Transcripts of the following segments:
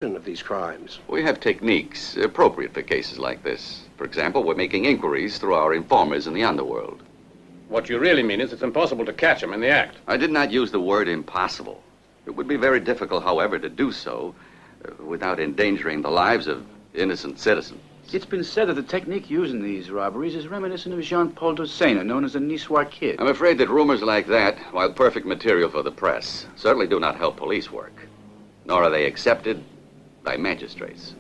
of these crimes. We have techniques appropriate for cases like this. For example, we're making inquiries through our informers in the underworld. What you really mean is it's impossible to catch them in the act. I did not use the word impossible. It would be very difficult, however, to do so without endangering the lives of innocent citizens. It's been said that the technique used in these robberies is reminiscent of Jean-Paul Dosena, known as the Niçois Kid. I'm afraid that rumors like that, while perfect material for the press, certainly do not help police work. Nor are they accepted by magistrates.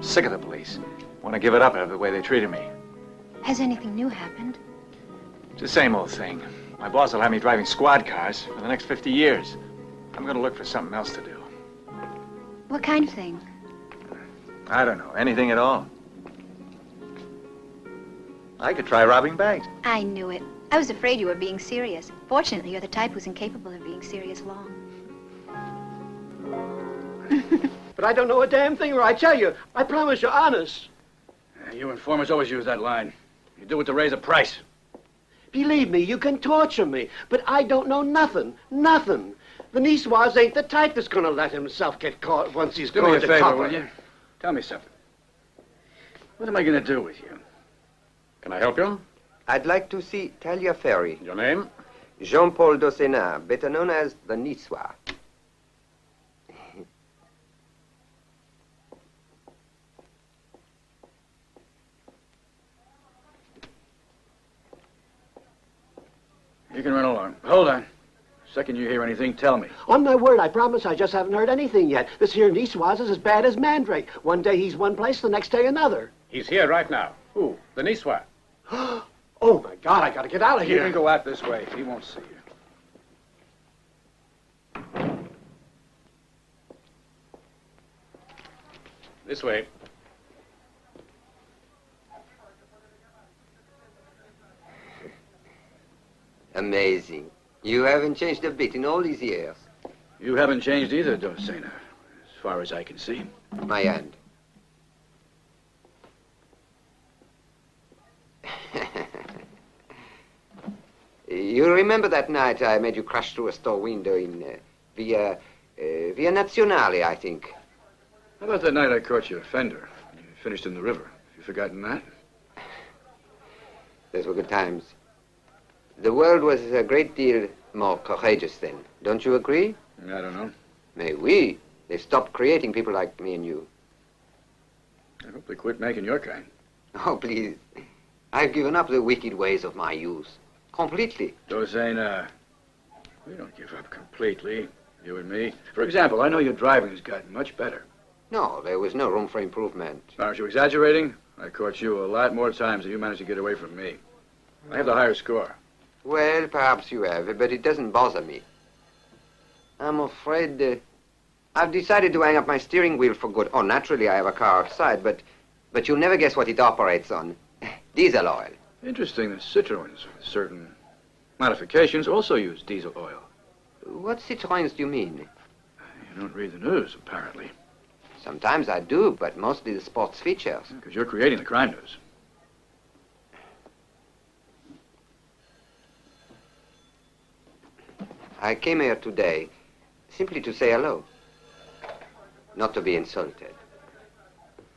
Sick of the police. Want to give it up after the way they treated me. Has anything new happened? It's the same old thing. My boss will have me driving squad cars for the next 50 years. I'm going to look for something else to do. What kind of thing? I don't know. Anything at all. I could try robbing banks. I knew it. I was afraid you were being serious. Fortunately, you're the type who's incapable of being serious long. But I don't know a damn thing, or I tell you, I promise you, honest. You informers always use that line. You do it to raise a price. Believe me, you can torture me, but I don't know nothing, nothing. The Niçois ain't the type that's gonna let himself get caught once he's Do going me a to favor, copper. will you? Tell me something. What am I going to do with you? Can I help you? I'd like to see Taliaferri. Your name? Jean-Paul Dosena, better known as the Niçois. You can run along. Hold on. Second you hear anything, tell me. On my word, I promise I just haven't heard anything yet. This here Niçois is as bad as Mandrake. One day he's one place, the next day another. He's here right now. Who? The Niçois. Oh, my God, I gotta get out of You here. can go out this way. He won't see you. This way. Amazing. You haven't changed a bit in all these years. You haven't changed either, Dosena, as far as I can see. My hand. You remember that night I made you crash through a store window in Via Nazionale, I think. How about that night I caught you a fender? You finished in the river. Have you forgotten that? Those were good times. The world was a great deal more courageous then. Don't you agree? I don't know. Mais oui. They stopped creating people like me and you. I hope they quit making your kind. Oh, please. I've given up the wicked ways of my youth. Completely. Dosena, we don't give up completely, you and me. For example, I know your driving has gotten much better. No, there was no room for improvement. Aren't you exaggerating? I caught you a lot more times than you managed to get away from me. I have the higher score. Well, perhaps you have, but it doesn't bother me. I'm afraid I've decided to hang up my steering wheel for good. Oh, naturally, I have a car outside, but you'll never guess what it operates on. Diesel oil. Interesting that Citroens with certain modifications also use diesel oil. What Citroens do you mean? You don't read the news, apparently. Sometimes I do, but mostly the sports features. Because you're creating the crime news. I came here today simply to say hello. Not to be insulted.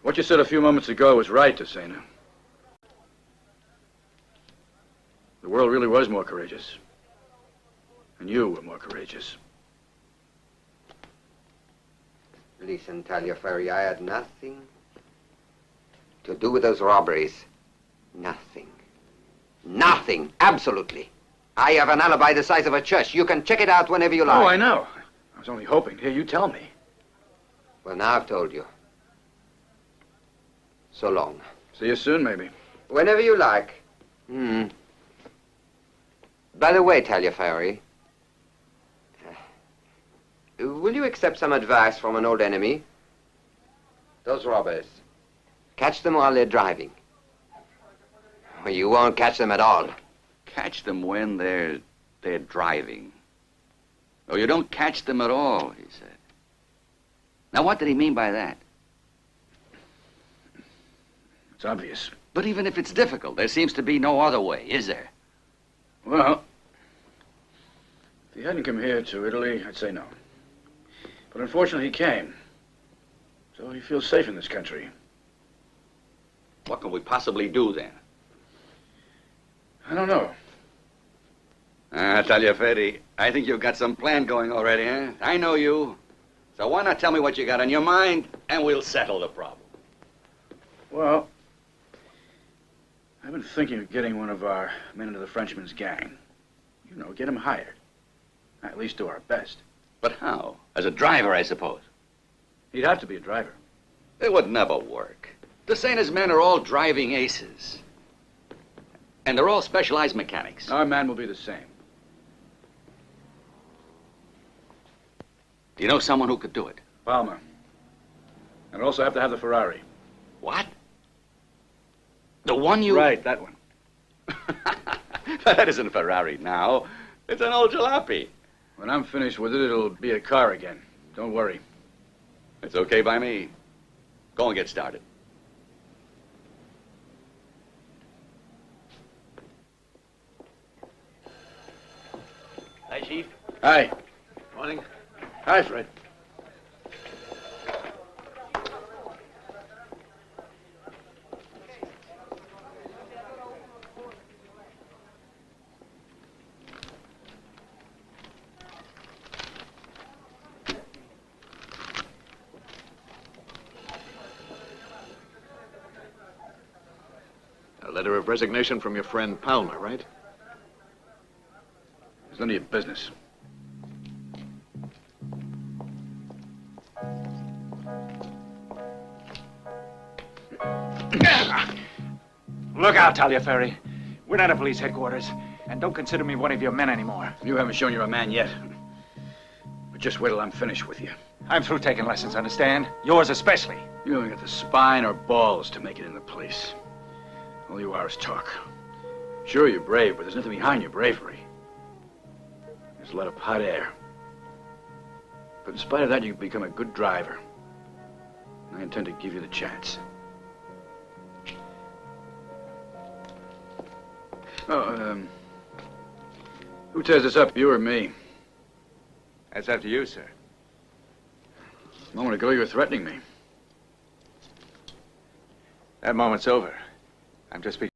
What you said a few moments ago was right, Dosena. The world really was more courageous. And you were more courageous. Listen, Taliaferri, I had nothing to do with those robberies. Nothing. Nothing. Absolutely. I have an alibi the size of a church. You can check it out whenever you like. Oh, I know. I was only hoping to hear you tell me. Well, now I've told you. So long. See you soon, maybe. Whenever you like. By the way, Taliaferri, will you accept some advice from an old enemy? Those robbers. Catch them while they're driving. Well, you won't catch them at all. Catch them when they're driving. Oh, you don't catch them at all, he said. Now, what did he mean by that? It's obvious. But even if it's difficult, there seems to be no other way, is there? Well, if he hadn't come here to Italy, I'd say no. But unfortunately, he came. So he feels safe in this country. What can we possibly do then? I don't know. Taliaferri, I think you've got some plan going already, eh? I know you. So why not tell me what you got on your mind, and we'll settle the problem. Well, I've been thinking of getting one of our men into the Frenchman's gang. You know, get him hired. At least do our best. But how? As a driver, I suppose. He'd have to be a driver. It would never work. The Saints' men are all driving aces. And they're all specialized mechanics. Our man will be the same. Do you know someone who could do it? Palmer. And also have to have the Ferrari. What? The one you... Right, that one. That isn't a Ferrari now. It's an old jalopy. When I'm finished with it, it'll be a car again. Don't worry. It's okay by me. Go and get started. Hi, Chief. Hi. Morning. Hi, Fred. A letter of resignation from your friend Palmer, right? It's none of your business. Look out, Taliaferri. We're not at police headquarters, and don't consider me one of your men anymore. You haven't shown you're a man yet. But just wait till I'm finished with you. I'm through taking lessons, understand? Yours especially. You haven't got the spine or balls to make it in the police. All you are is talk. Sure, you're brave, but there's nothing behind your bravery. There's a lot of hot air. But in spite of that, you've become a good driver. And I intend to give you the chance. Oh, who tears this up, you or me? That's up to you, sir. A moment ago, you were threatening me. That moment's over. I'm just